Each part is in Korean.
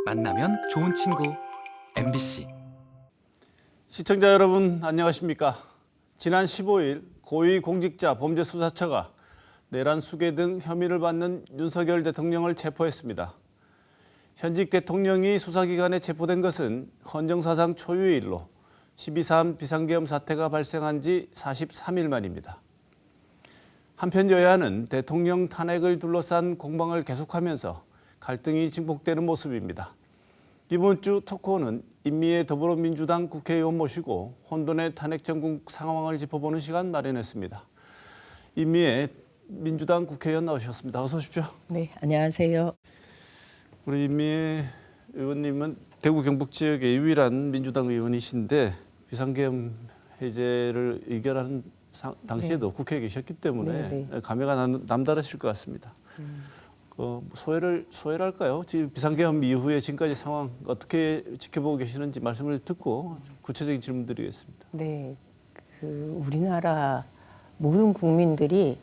만나면 좋은 친구 MBC. 시청자 여러분 안녕하십니까? 지난 15일 고위공직자범죄수사처가 내란 수괴 등 혐의를 받는 윤석열 대통령을 체포했습니다. 현직 대통령이 수사기관에 체포된 것은 헌정사상 초유의 일로 12.3 비상계엄 사태가 발생한 지 43일 만입니다. 한편 여야는 대통령 탄핵을 둘러싼 공방을 계속하면서 갈등이 증폭되는 모습입니다. 이번 주 토크는 임미애 더불어민주당 국회의원 모시고 혼돈의 탄핵 전국 상황을 짚어보는 시간 마련했습니다. 임미애 민주당 국회의원 나오셨습니다. 어서 오십시오. 네, 안녕하세요. 우리 임미애 의원님은 대구 경북 지역의 유일한 민주당 의원이신데 비상계엄 해제를 의결하는 당시에도 국회에 계셨기 때문에 감회가 남다르실 것 같습니다. 소회랄까요? 지금 비상계엄 이후에 지금까지 상황 어떻게 지켜보고 계시는지 말씀을 듣고 구체적인 질문 드리겠습니다. 네, 우리나라 모든 국민들이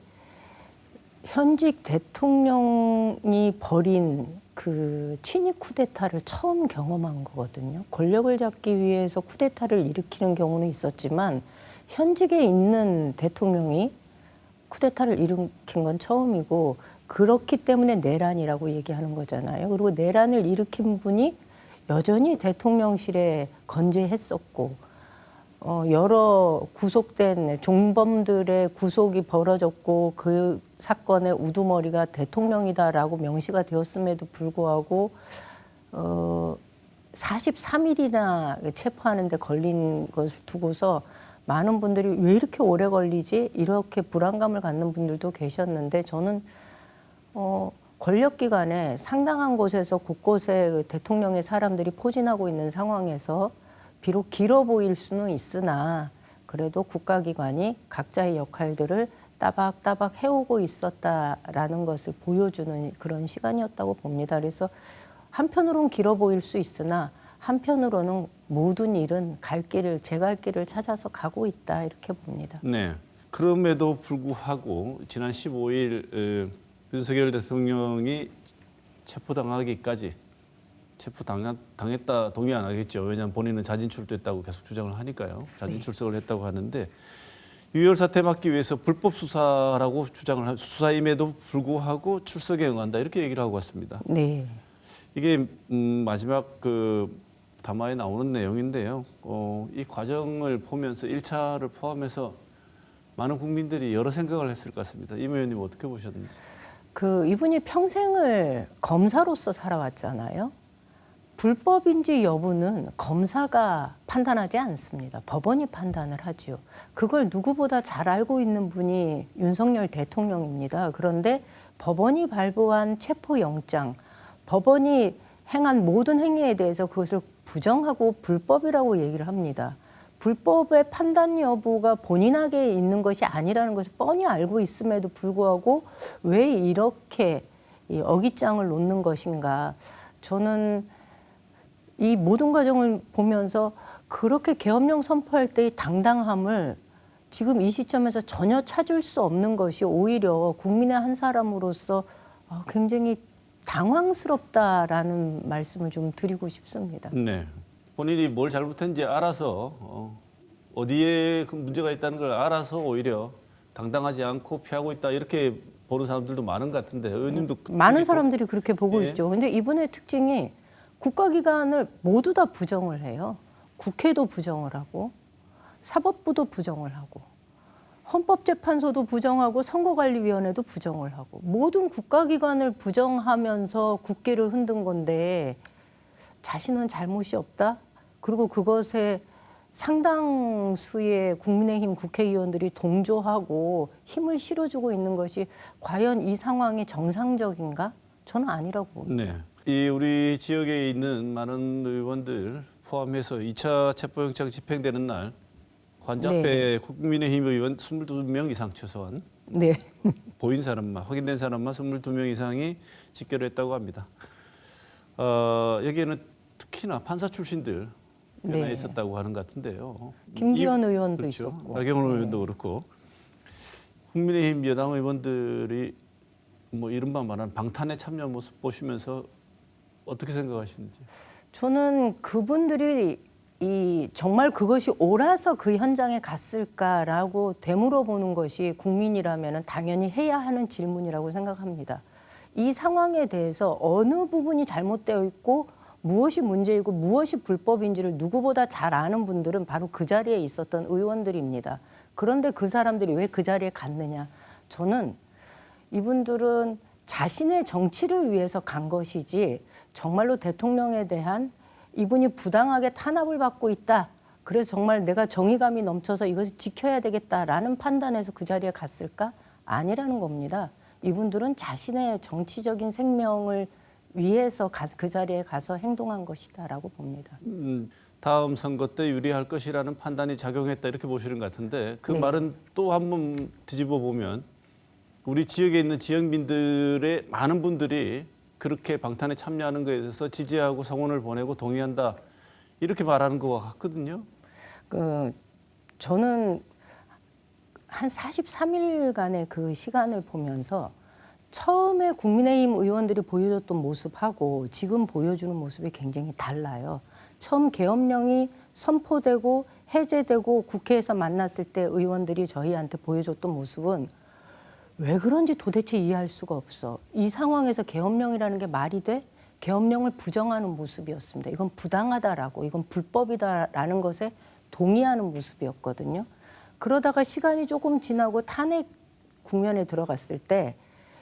현직 대통령이 벌인 그 친위 쿠데타를 처음 경험한 거거든요. 권력을 잡기 위해서 쿠데타를 일으키는 경우는 있었지만 현직에 있는 대통령이 쿠데타를 일으킨 건 처음이고, 그렇기 때문에 내란이라고 얘기하는 거잖아요. 그리고 내란을 일으킨 분이 여전히 대통령실에 건재했었고, 여러 구속된 종범들의 구속이 벌어졌고 그 사건의 우두머리가 대통령이다라고 명시가 되었음에도 불구하고 43일이나 체포하는 데 걸린 것을 두고서 많은 분들이 왜 이렇게 오래 걸리지? 이렇게 불안감을 갖는 분들도 계셨는데, 저는 권력기관에 상당한 곳에서 곳곳에 대통령의 사람들이 포진하고 있는 상황에서 비록 길어 보일 수는 있으나 그래도 국가기관이 각자의 역할들을 따박따박 해오고 있었다라는 것을 보여주는 그런 시간이었다고 봅니다. 그래서 한편으로는 길어 보일 수 있으나 한편으로는 모든 일은 제 갈 길을 찾아서 가고 있다, 이렇게 봅니다. 네. 그럼에도 불구하고 지난 15일 윤석열 대통령이 체포당했다 동의 안 하겠죠. 왜냐하면 본인은 자진 출두했다고 계속 주장을 하니까요. 자진 출석을 했다고 하는데, 유혈 사태 막기 위해서 불법 수사라고 주장을 수사임에도 불구하고 출석에 응한다, 이렇게 얘기를 하고 왔습니다. 네. 이게 마지막 담화에 나오는 내용인데요. 이 과정을 보면서 1차를 포함해서 많은 국민들이 여러 생각을 했을 것 같습니다. 임 의원님 어떻게 보셨는지. 이분이 평생을 검사로서 살아왔잖아요. 불법인지 여부는 검사가 판단하지 않습니다. 법원이 판단을 하지요. 그걸 누구보다 잘 알고 있는 분이 윤석열 대통령입니다. 그런데 법원이 발부한 체포영장, 법원이 행한 모든 행위에 대해서 그것을 부정하고 불법이라고 얘기를 합니다. 불법의 판단 여부가 본인에게 있는 것이 아니라는 것을 뻔히 알고 있음에도 불구하고 왜 이렇게 어깃장을 놓는 것인가. 저는 이 모든 과정을 보면서 그렇게 계엄령 선포할 때의 당당함을 지금 이 시점에서 전혀 찾을 수 없는 것이 오히려 국민의 한 사람으로서 굉장히 당황스럽다라는 말씀을 좀 드리고 싶습니다. 네. 본인이 뭘 잘못했는지 알아서 어디에 그 문제가 있다는 걸 알아서 오히려 당당하지 않고 피하고 있다, 이렇게 보는 사람들도 많은 것 같은데, 의원님도 많은 사람들이 그렇게 보고 예. 있죠. 근데 이분의 특징이 국가기관을 모두 다 부정을 해요. 국회도 부정을 하고 사법부도 부정을 하고 헌법재판소도 부정하고 선거관리위원회도 부정을 하고 모든 국가기관을 부정하면서 국기를 흔든 건데, 자신은 잘못이 없다? 그리고 그것에 상당수의 국민의힘 국회의원들이 동조하고 힘을 실어주고 있는 것이 과연 이 상황이 정상적인가? 저는 아니라고 봅니다. 네. 이 우리 지역에 있는 많은 의원들 포함해서 2차 체포영장 집행되는 날 관저 앞에 국민의힘 의원 22명 이상 최소한 네. 보인 사람만, 확인된 사람만 22명 이상이 집결을 했다고 합니다. 여기에는 특히나 판사 출신들 꽤 있었다고 하는 것 같은데요. 김기현 의원도 그렇죠. 있었고. 나경원 의원도 그렇고, 국민의힘 여당 의원들이 이른바 말하는 방탄에 참여한 모습 보시면서 어떻게 생각하시는지. 저는 그분들이 정말 그것이 옳아서 그 현장에 갔을까라고 되물어보는 것이 국민이라면 당연히 해야 하는 질문이라고 생각합니다. 이 상황에 대해서 어느 부분이 잘못되어 있고 무엇이 문제이고 무엇이 불법인지를 누구보다 잘 아는 분들은 바로 그 자리에 있었던 의원들입니다. 그런데 그 사람들이 왜 그 자리에 갔느냐. 저는 이분들은 자신의 정치를 위해서 간 것이지 정말로 대통령에 대한 이분이 부당하게 탄압을 받고 있다. 그래서 정말 내가 정의감이 넘쳐서 이것을 지켜야 되겠다라는 판단에서 그 자리에 갔을까? 아니라는 겁니다. 이분들은 자신의 정치적인 생명을 위해서 그 자리에 가서 행동한 것이다라고 봅니다. 다음 선거 때 유리할 것이라는 판단이 작용했다 이렇게 보시는 것 같은데 그 네. 말은 또 한번 뒤집어 보면 우리 지역에 있는 지역민들의 많은 분들이 그렇게 방탄에 참여하는 것에 대해서 지지하고 성원을 보내고 동의한다 이렇게 말하는 것 같거든요. 저는 한 43일간의 그 시간을 보면서 처음에 국민의힘 의원들이 보여줬던 모습하고 지금 보여주는 모습이 굉장히 달라요. 처음 계엄령이 선포되고 해제되고 국회에서 만났을 때 의원들이 저희한테 보여줬던 모습은 왜 그런지 도대체 이해할 수가 없어. 이 상황에서 계엄령이라는 게 말이 돼? 계엄령을 부정하는 모습이었습니다. 이건 부당하다라고, 이건 불법이다라는 것에 동의하는 모습이었거든요. 그러다가 시간이 조금 지나고 탄핵 국면에 들어갔을 때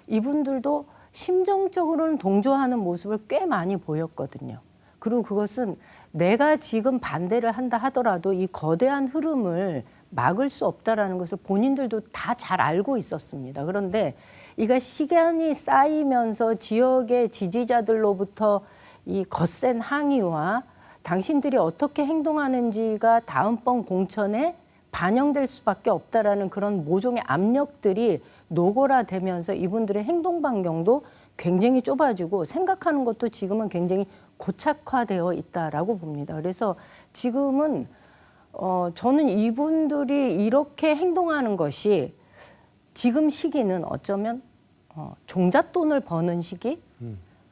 이분들도 심정적으로는 동조하는 모습을 꽤 많이 보였거든요. 그리고 그것은 내가 지금 반대를 한다 하더라도 이 거대한 흐름을 막을 수 없다라는 것을 본인들도 다 잘 알고 있었습니다. 그런데 이가 시간이 쌓이면서 지역의 지지자들로부터 이 거센 항의와 당신들이 어떻게 행동하는지가 다음번 공천에 반영될 수밖에 없다라는 그런 모종의 압력들이 노골화되면서 이분들의 행동 반경도 굉장히 좁아지고 생각하는 것도 지금은 굉장히 고착화되어 있다라고 봅니다. 그래서 지금은 저는 이분들이 이렇게 행동하는 것이 지금 시기는 어쩌면 종잣돈을 버는 시기?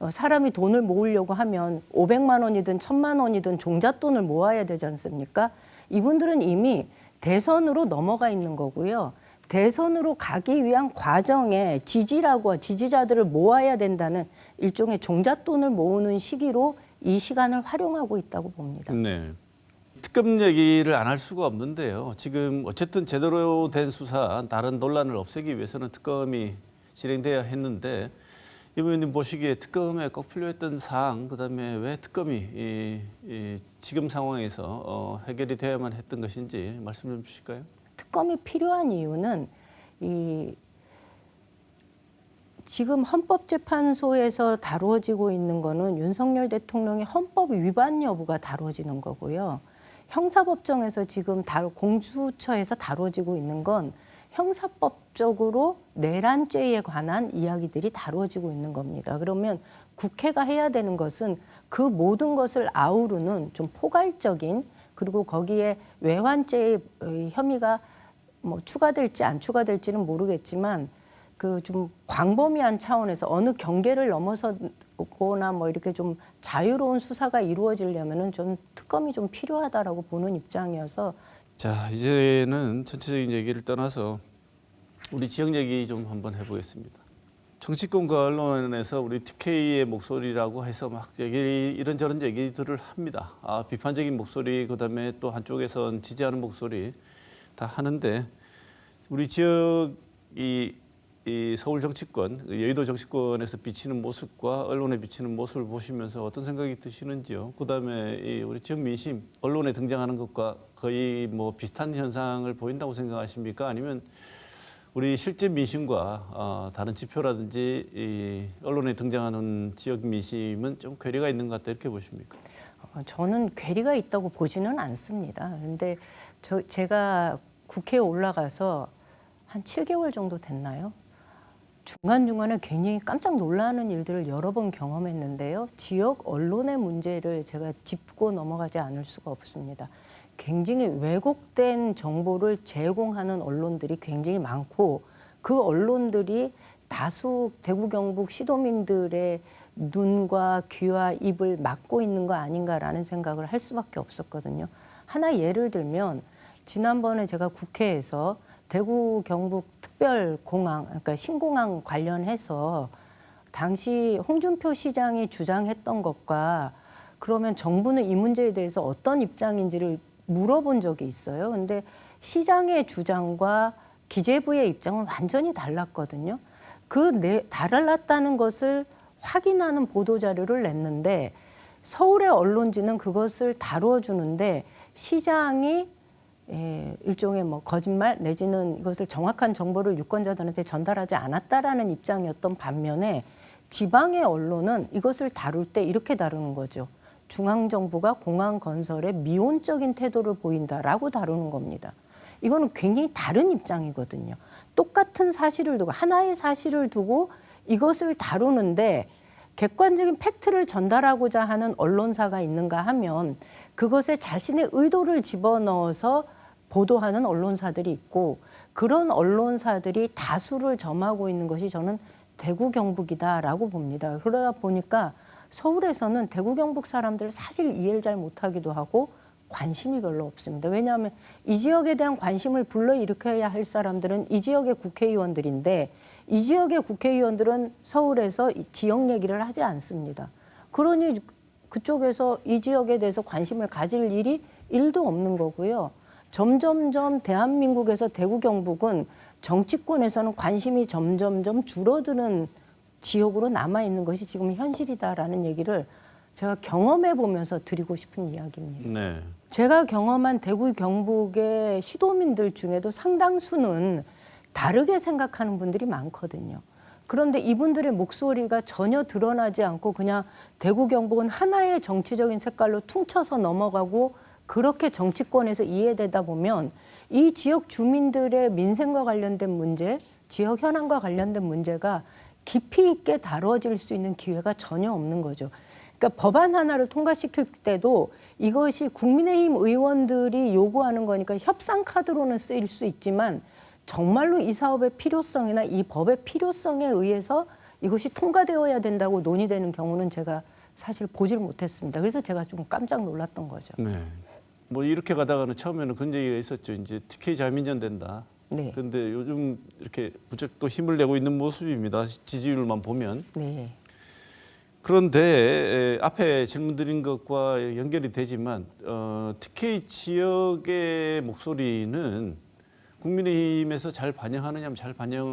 사람이 돈을 모으려고 하면 500만 원이든 1000만 원이든 종잣돈을 모아야 되지 않습니까? 이분들은 이미 대선으로 넘어가 있는 거고요. 대선으로 가기 위한 과정에 지지자들을 모아야 된다는 일종의 종잣돈을 모으는 시기로 이 시간을 활용하고 있다고 봅니다. 네. 특검 얘기를 안 할 수가 없는데요. 지금 어쨌든 제대로 된 수사, 다른 논란을 없애기 위해서는 특검이 진행돼야 했는데 이 의원님 보시기에 특검에 꼭 필요했던 사항, 그다음에 왜 특검이 지금 상황에서 해결이 되어야만 했던 것인지 말씀 좀 주실까요? 특검이 필요한 이유는 지금 헌법재판소에서 다루어지고 있는 거는 윤석열 대통령의 헌법 위반 여부가 다루어지는 거고요. 형사법정에서 지금 공수처에서 다루어지고 있는 건 형사법적으로 내란죄에 관한 이야기들이 다루어지고 있는 겁니다. 그러면 국회가 해야 되는 것은 그 모든 것을 아우르는 좀 포괄적인 그리고 거기에 외환죄의 혐의가 뭐 추가될지 안 추가될지는 모르겠지만 그 좀 광범위한 차원에서 어느 경계를 넘어서거나 뭐 이렇게 좀 자유로운 수사가 이루어지려면은 좀 특검이 좀 필요하다라고 보는 입장이어서. 자, 이제는 전체적인 얘기를 떠나서 우리 지역 얘기 좀 한번 해보겠습니다. 정치권과 언론에서 우리 TK의 목소리라고 해서 막 이런저런 얘기들을 합니다. 비판적인 목소리, 그다음에 또 한쪽에선 지지하는 목소리 다 하는데 우리 지역 이 서울 정치권, 여의도 정치권에서 비치는 모습과 언론에 비치는 모습을 보시면서 어떤 생각이 드시는지요? 그다음에 우리 지역 민심, 언론에 등장하는 것과 거의 뭐 비슷한 현상을 보인다고 생각하십니까? 아니면 우리 실제 민심과 다른 지표라든지 언론에 등장하는 지역 민심은 좀 괴리가 있는 것 같다 이렇게 보십니까? 저는 괴리가 있다고 보지는 않습니다. 그런데 제가 국회에 올라가서 한 7개월 정도 됐나요? 중간중간에 굉장히 깜짝 놀라는 일들을 여러 번 경험했는데요. 지역 언론의 문제를 제가 짚고 넘어가지 않을 수가 없습니다. 굉장히 왜곡된 정보를 제공하는 언론들이 굉장히 많고 그 언론들이 다수 대구 경북 시도민들의 눈과 귀와 입을 막고 있는 거 아닌가라는 생각을 할 수밖에 없었거든요. 하나 예를 들면 지난번에 제가 국회에서 대구 경북 특별공항, 그러니까 신공항 관련해서 당시 홍준표 시장이 주장했던 것과 그러면 정부는 이 문제에 대해서 어떤 입장인지를 물어본 적이 있어요. 근데 시장의 주장과 기재부의 입장은 완전히 달랐거든요. 달랐다는 것을 확인하는 보도자료를 냈는데 서울의 언론지는 그것을 다뤄주는데 시장이 일종의 거짓말 내지는 이것을 정확한 정보를 유권자들한테 전달하지 않았다라는 입장이었던 반면에 지방의 언론은 이것을 다룰 때 이렇게 다루는 거죠. 중앙정부가 공항 건설에 미온적인 태도를 보인다라고 다루는 겁니다. 이거는 굉장히 다른 입장이거든요. 똑같은 사실을 두고 하나의 사실을 두고 이것을 다루는데 객관적인 팩트를 전달하고자 하는 언론사가 있는가 하면 그것에 자신의 의도를 집어넣어서 보도하는 언론사들이 있고 그런 언론사들이 다수를 점하고 있는 것이 저는 대구 경북이다라고 봅니다. 그러다 보니까 서울에서는 대구 경북 사람들 사실 이해를 잘 못하기도 하고 관심이 별로 없습니다. 왜냐하면 이 지역에 대한 관심을 불러일으켜야 할 사람들은 이 지역의 국회의원들인데 이 지역의 국회의원들은 서울에서 지역 얘기를 하지 않습니다. 그러니 그쪽에서 이 지역에 대해서 관심을 가질 일이 1도 없는 거고요. 점점점 대한민국에서 대구 경북은 정치권에서는 관심이 점점점 줄어드는 지역으로 남아있는 것이 지금 현실이다라는 얘기를 제가 경험해 보면서 드리고 싶은 이야기입니다. 네. 제가 경험한 대구 경북의 시도민들 중에도 상당수는 다르게 생각하는 분들이 많거든요. 그런데 이분들의 목소리가 전혀 드러나지 않고 그냥 대구 경북은 하나의 정치적인 색깔로 퉁쳐서 넘어가고 그렇게 정치권에서 이해되다 보면 이 지역 주민들의 민생과 관련된 문제, 지역 현안과 관련된 문제가 깊이 있게 다뤄질 수 있는 기회가 전혀 없는 거죠. 그러니까 법안 하나를 통과시킬 때도 이것이 국민의힘 의원들이 요구하는 거니까 협상 카드로는 쓰일 수 있지만 정말로 이 사업의 필요성이나 이 법의 필요성에 의해서 이것이 통과되어야 된다고 논의되는 경우는 제가 사실 보질 못했습니다. 그래서 제가 좀 깜짝 놀랐던 거죠. 네. 뭐 이렇게 가다가는 처음에는 그런 얘기가 있었죠. 이제 TK 자민련 된다. 네. 그런데 요즘 이렇게 부쩍 또 힘을 내고 있는 모습입니다. 지지율만 보면. 네. 그런데 앞에 질문 드린 것과 연결이 되지만 TK 지역의 목소리는 국민의힘에서 잘 반영하느냐면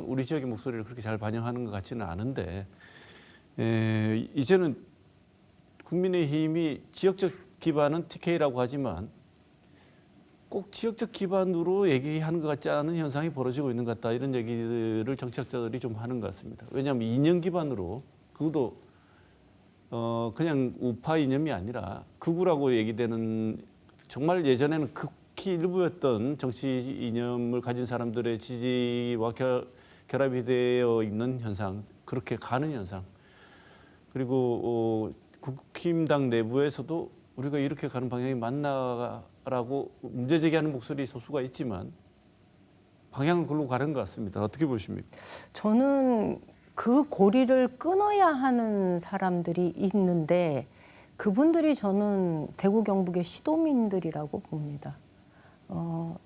우리 지역의 목소리를 그렇게 잘 반영하는 것 같지는 않은데 이제는 국민의힘이 지역적 기반은 TK라고 하지만 꼭 지역적 기반으로 얘기하는 것 같지 않은 현상이 벌어지고 있는 것 같다. 이런 얘기를 정치학자들이 좀 하는 것 같습니다. 왜냐하면 이념 기반으로 그것도 그냥 우파 이념이 아니라 극우라고 얘기되는 정말 예전에는 극히 일부였던 정치 이념을 가진 사람들의 지지와 결합이 되어 있는 현상, 그렇게 가는 현상. 그리고 국힘당 내부에서도 우리가 이렇게 가는 방향이 맞나라고 문제 제기하는 목소리 소수가 있지만 방향은 그걸로 가는 것 같습니다. 어떻게 보십니까? 저는 그 고리를 끊어야 하는 사람들이 있는데 그분들이 저는 대구 경북의 시도민들이라고 봅니다.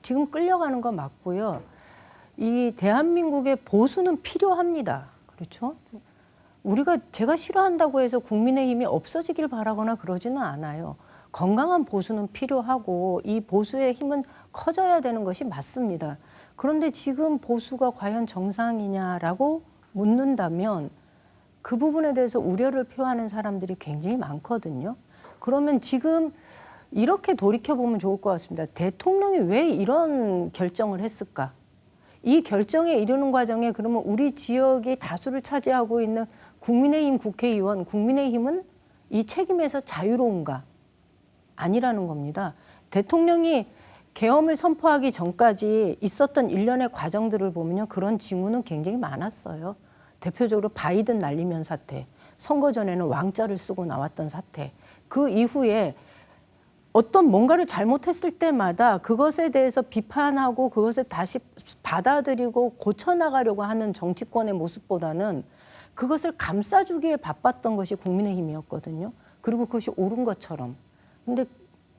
지금 끌려가는 거 맞고요. 이 대한민국의 보수는 필요합니다. 그렇죠? 제가 싫어한다고 해서 국민의힘이 없어지길 바라거나 그러지는 않아요. 건강한 보수는 필요하고 이 보수의 힘은 커져야 되는 것이 맞습니다. 그런데 지금 보수가 과연 정상이냐라고 묻는다면 그 부분에 대해서 우려를 표하는 사람들이 굉장히 많거든요. 그러면 지금 이렇게 돌이켜보면 좋을 것 같습니다. 대통령이 왜 이런 결정을 했을까? 이 결정에 이르는 과정에 그러면 우리 지역이 다수를 차지하고 있는 국민의힘 국회의원, 국민의힘은 이 책임에서 자유로운가? 아니라는 겁니다. 대통령이 계엄을 선포하기 전까지 있었던 일련의 과정들을 보면요. 그런 징후는 굉장히 많았어요. 대표적으로 바이든 날리면 사태, 선거 전에는 왕자를 쓰고 나왔던 사태, 그 이후에 어떤 뭔가를 잘못했을 때마다 그것에 대해서 비판하고 그것을 다시 받아들이고 고쳐나가려고 하는 정치권의 모습보다는 그것을 감싸주기에 바빴던 것이 국민의힘이었거든요. 그리고 그것이 옳은 것처럼. 근데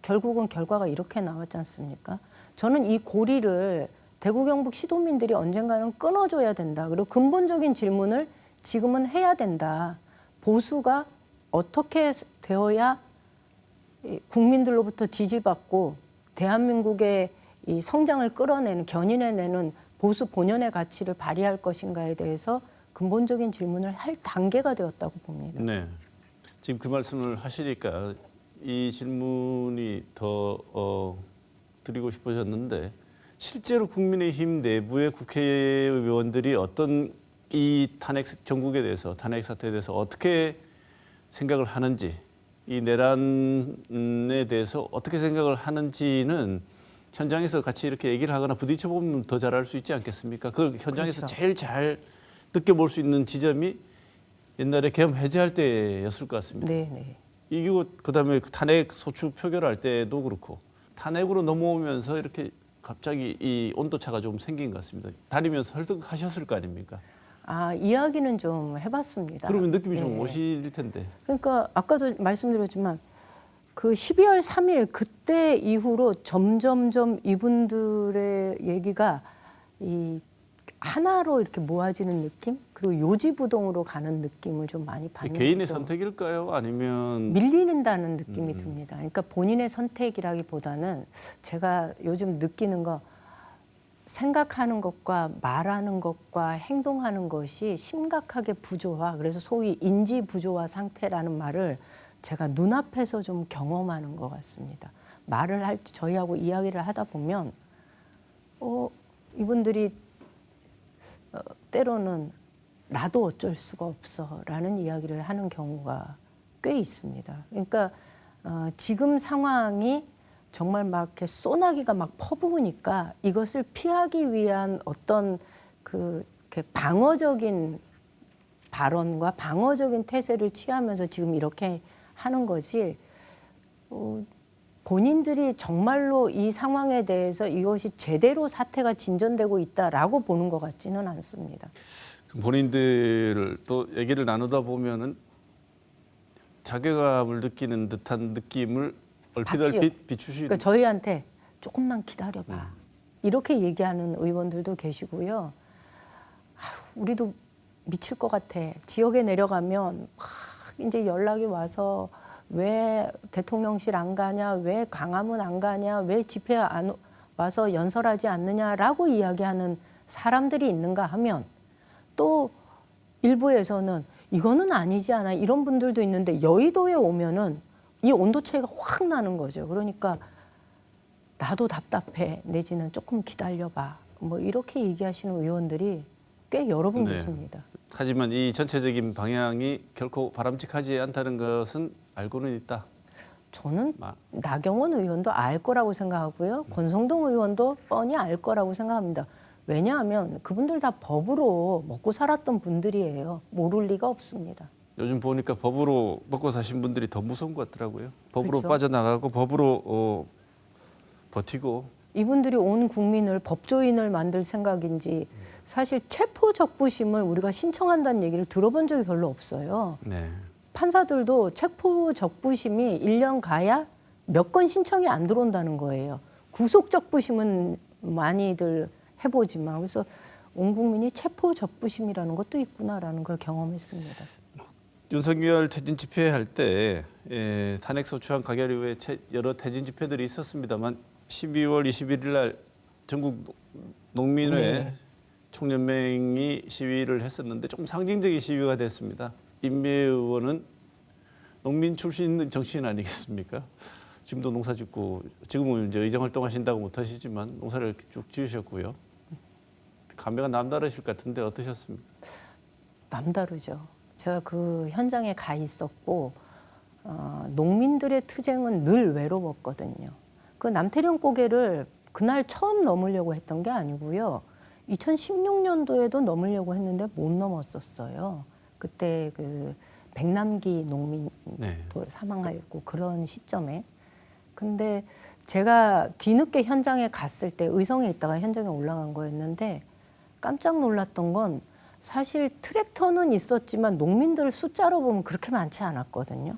결국은 결과가 이렇게 나왔지 않습니까? 저는 이 고리를 대구 경북 시도민들이 언젠가는 끊어줘야 된다. 그리고 근본적인 질문을 지금은 해야 된다. 보수가 어떻게 되어야 국민들로부터 지지받고 대한민국의 이 성장을 끌어내는, 견인해내는 보수 본연의 가치를 발휘할 것인가에 대해서 근본적인 질문을 할 단계가 되었다고 봅니다. 네. 지금 그 말씀을 하시니까 이 질문이 더 드리고 싶어졌는데 실제로 국민의힘 내부의 국회의원들이 어떤 이 탄핵 정국에 대해서 탄핵 사태에 대해서 어떻게 생각을 하는지 이 내란에 대해서 어떻게 생각을 하는지는 현장에서 같이 이렇게 얘기를 하거나 부딪혀 보면 더 잘 알 수 있지 않겠습니까? 그 현장에서 그렇죠. 제일 잘 느껴볼 수 있는 지점이 옛날에 계엄 해제할 때였을 것 같습니다. 네. 이기고 그다음에 탄핵 소추 표결할 때도 그렇고 탄핵으로 넘어오면서 이렇게 갑자기 이 온도차가 좀 생긴 것 같습니다. 다니면서 설득하셨을 거 아닙니까? 아, 이야기는 좀 해봤습니다. 그러면 느낌이 좀 네. 오실 텐데. 그러니까 아까도 말씀드렸지만 그 12월 3일 그때 이후로 점점점 이분들의 얘기가 이 하나로 이렇게 모아지는 느낌? 그리고 요지부동으로 가는 느낌을 좀 많이 받는 개인의 거죠. 선택일까요? 아니면 밀리는다는 느낌이 듭니다. 그러니까 본인의 선택이라기보다는 제가 요즘 느끼는 거 생각하는 것과 말하는 것과 행동하는 것이 심각하게 부조화, 그래서 소위 인지 부조화 상태라는 말을 제가 눈앞에서 좀 경험하는 것 같습니다. 말을 할 저희하고 이야기를 하다 보면 이분들이 때로는 나도 어쩔 수가 없어라는 이야기를 하는 경우가 꽤 있습니다. 그러니까 지금 상황이 정말 막 이렇게 소나기가 막 퍼부으니까 이것을 피하기 위한 어떤 그 이렇게 방어적인 발언과 방어적인 태세를 취하면서 지금 이렇게 하는 거지. 본인들이 정말로 이 상황에 대해서 이것이 제대로 사태가 진전되고 있다라고 보는 것 같지는 않습니다. 본인들 또 얘기를 나누다 보면은 자괴감을 느끼는 듯한 느낌을 얼핏 비추시는. 그러니까 저희한테 조금만 기다려봐. 이렇게 얘기하는 의원들도 계시고요. 우리도 미칠 것 같아. 지역에 내려가면 막 이제 연락이 와서 왜 대통령실 안 가냐, 왜 광화문 안 가냐, 왜 집회 안 와서 연설하지 않느냐라고 이야기하는 사람들이 있는가 하면 또 일부에서는 이거는 아니지 않아 이런 분들도 있는데 여의도에 오면은 이 온도 차이가 확 나는 거죠. 그러니까 나도 답답해 내지는 조금 기다려봐 뭐 이렇게 얘기하시는 의원들이 꽤 여러 분 계십니다. 하지만 이 전체적인 방향이 결코 바람직하지 않다는 것은 알고는 있다. 저는 나경원 의원도 알 거라고 생각하고요. 권성동 의원도 뻔히 알 거라고 생각합니다. 왜냐하면 그분들 다 법으로 먹고 살았던 분들이에요. 모를 리가 없습니다. 요즘 보니까 법으로 먹고 사신 분들이 더 무서운 것 같더라고요. 법으로 그렇죠. 빠져나가고 법으로 버티고. 이분들이 온 국민을 법조인을 만들 생각인지 사실 체포적부심을 우리가 신청한다는 얘기를 들어본 적이 별로 없어요. 네. 판사들도 체포적부심이 1년 가야 몇 건 신청이 안 들어온다는 거예요. 구속적부심은 많이들 해보지만 그래서 온 국민이 체포적부심이라는 것도 있구나라는 걸 경험했습니다. 윤석열 퇴진 집회할 때 탄핵 소추안 가결 이후에 여러 퇴진 집회들이 있었습니다만 12월 21일 날 전국 농민회 총연맹이 시위를 했었는데 조금 상징적인 시위가 됐습니다. 임미 의원은 농민 출신 정치인 아니겠습니까? 지금도 농사 짓고 지금은 이제 의정 활동하신다고 못하시지만 농사를 쭉 지으셨고요. 감회가 남다르실 것 같은데 어떠셨습니까? 남다르죠. 제가 그 현장에 가 있었고 농민들의 투쟁은 늘 외로웠거든요. 그 남태령 고개를 그날 처음 넘으려고 했던 게 아니고요. 2016년도에도 넘으려고 했는데 못 넘었었어요. 그때 그 백남기 농민도 사망하고 그런 시점에. 근데 제가 뒤늦게 현장에 갔을 때 의성에 있다가 현장에 올라간 거였는데 깜짝 놀랐던 건 사실 트랙터는 있었지만 농민들 숫자로 보면 그렇게 많지 않았거든요.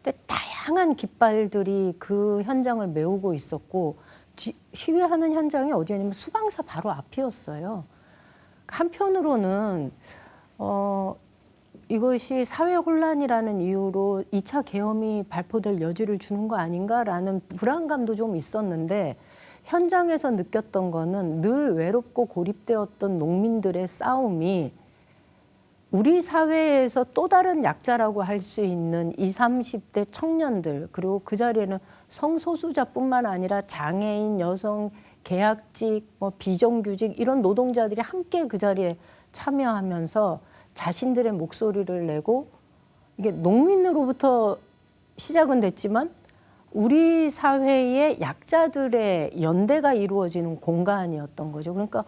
근데 다양한 깃발들이 그 현장을 메우고 있었고 시위하는 현장이 어디였냐면 수방사 바로 앞이었어요. 한편으로는 이것이 사회 혼란이라는 이유로 2차 계엄이 발표될 여지를 주는 거 아닌가라는 불안감도 좀 있었는데 현장에서 느꼈던 거는 늘 외롭고 고립되었던 농민들의 싸움이 우리 사회에서 또 다른 약자라고 할 수 있는 20, 30대 청년들 그리고 그 자리에는 성소수자뿐만 아니라 장애인, 여성, 계약직, 비정규직 이런 노동자들이 함께 그 자리에 참여하면서 자신들의 목소리를 내고 이게 농민으로부터 시작은 됐지만 우리 사회의 약자들의 연대가 이루어지는 공간이었던 거죠. 그러니까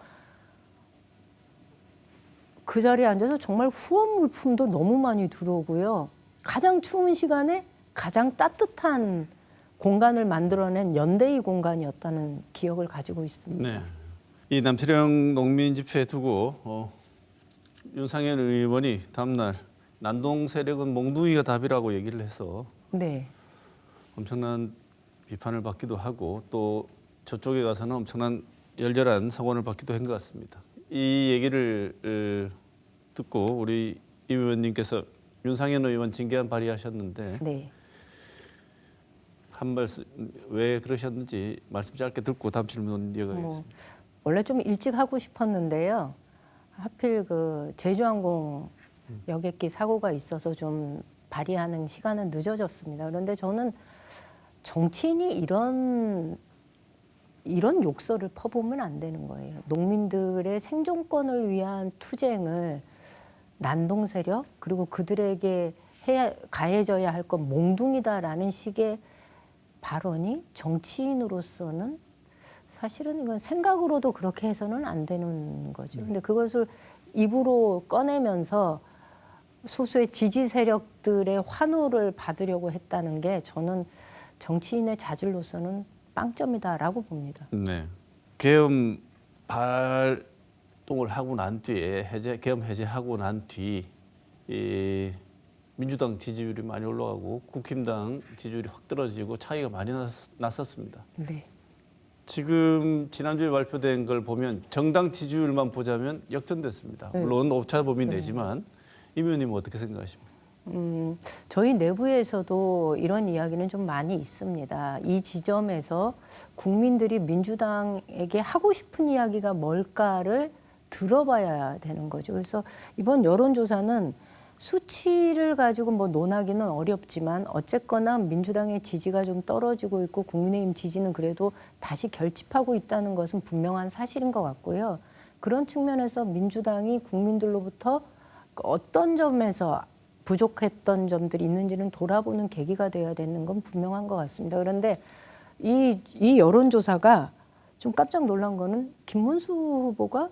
그 자리에 앉아서 정말 후원 물품도 너무 많이 들어오고요. 가장 추운 시간에 가장 따뜻한 공간을 만들어낸 연대의 공간이었다는 기억을 가지고 있습니다. 네. 이 남태령 농민 집회 두고 윤상현 의원이 다음날 난동 세력은 몽둥이가 답이라고 얘기를 해서 네. 엄청난 비판을 받기도 하고 또 저쪽에 가서는 엄청난 열렬한 성원을 받기도 한 것 같습니다. 이 얘기를 듣고 우리 임 의원님께서 윤상현 의원 징계안 발의하셨는데 네. 한 말씀 왜 그러셨는지 말씀 짧게 듣고 다음 질문 이어가겠습니다. 원래 좀 일찍 하고 싶었는데요. 하필 그 제주항공 여객기 사고가 있어서 좀 발의하는 시간은 늦어졌습니다. 그런데 저는 정치인이 이런 욕설을 퍼부으면 안 되는 거예요. 농민들의 생존권을 위한 투쟁을 난동 세력 그리고 그들에게 가해져야 할 건 몽둥이다라는 식의 발언이 정치인으로서는 사실은 이건 생각으로도 그렇게 해서는 안 되는 거죠. 근데 그것을 입으로 꺼내면서 소수의 지지 세력들의 환호를 받으려고 했다는 게 저는 정치인의 자질로서는 빵점이다라고 봅니다. 네. 계엄 발동을 하고 난 뒤에 계엄 해제하고 난 뒤 민주당 지지율이 많이 올라가고 국힘당 지지율이 확 떨어지고 차이가 많이 났었습니다. 네. 지금 지난주에 발표된 걸 보면 정당 지지율만 보자면 역전됐습니다. 네. 물론 오차 범위 내지만 임 의원님은 어떻게 생각하십니까? 저희 내부에서도 이런 이야기는 좀 많이 있습니다. 이 지점에서 국민들이 민주당에게 하고 싶은 이야기가 뭘까를 들어봐야 되는 거죠. 그래서 이번 여론조사는 수치를 가지고 뭐 논하기는 어렵지만 어쨌거나 민주당의 지지가 좀 떨어지고 있고 국민의힘 지지는 그래도 다시 결집하고 있다는 것은 분명한 사실인 것 같고요. 그런 측면에서 민주당이 국민들로부터 어떤 점에서 부족했던 점들이 있는지는 돌아보는 계기가 되어야 되는 건 분명한 것 같습니다. 그런데 이 여론조사가 좀 깜짝 놀란 거는 김문수 후보가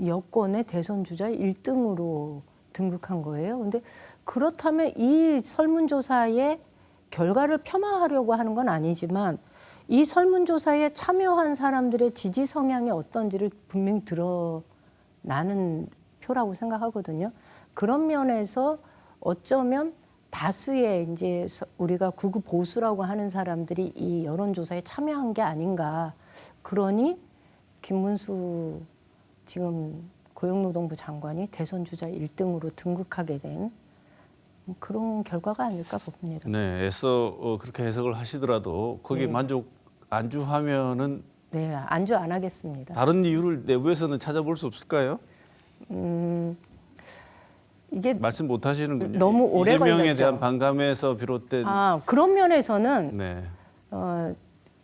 여권의 대선 주자 1등으로 등극한 거예요. 그런데 그렇다면 이 설문조사의 결과를 폄하하려고 하는 건 아니지만 이 설문조사에 참여한 사람들의 지지 성향이 어떤지를 분명히 드러나는 표라고 생각하거든요. 그런 면에서 어쩌면 다수의 이제 우리가 극우 보수라고 하는 사람들이 이 여론조사에 참여한 게 아닌가. 그러니 김문수 지금 고용노동부 장관이 대선 주자 1등으로 등극하게 된 그런 결과가 아닐까 봅니다. 네, 애써 그렇게 해석을 하시더라도 거기에 만족 안주하면은 네, 안주 안 하겠습니다. 다른 이유를 내부에서는 찾아볼 수 없을까요? 이게 말씀 못 하시는군요. 너무 오래 이재명에 걸렸죠. 대한 반감에서 비롯된 그런 면에서는 네.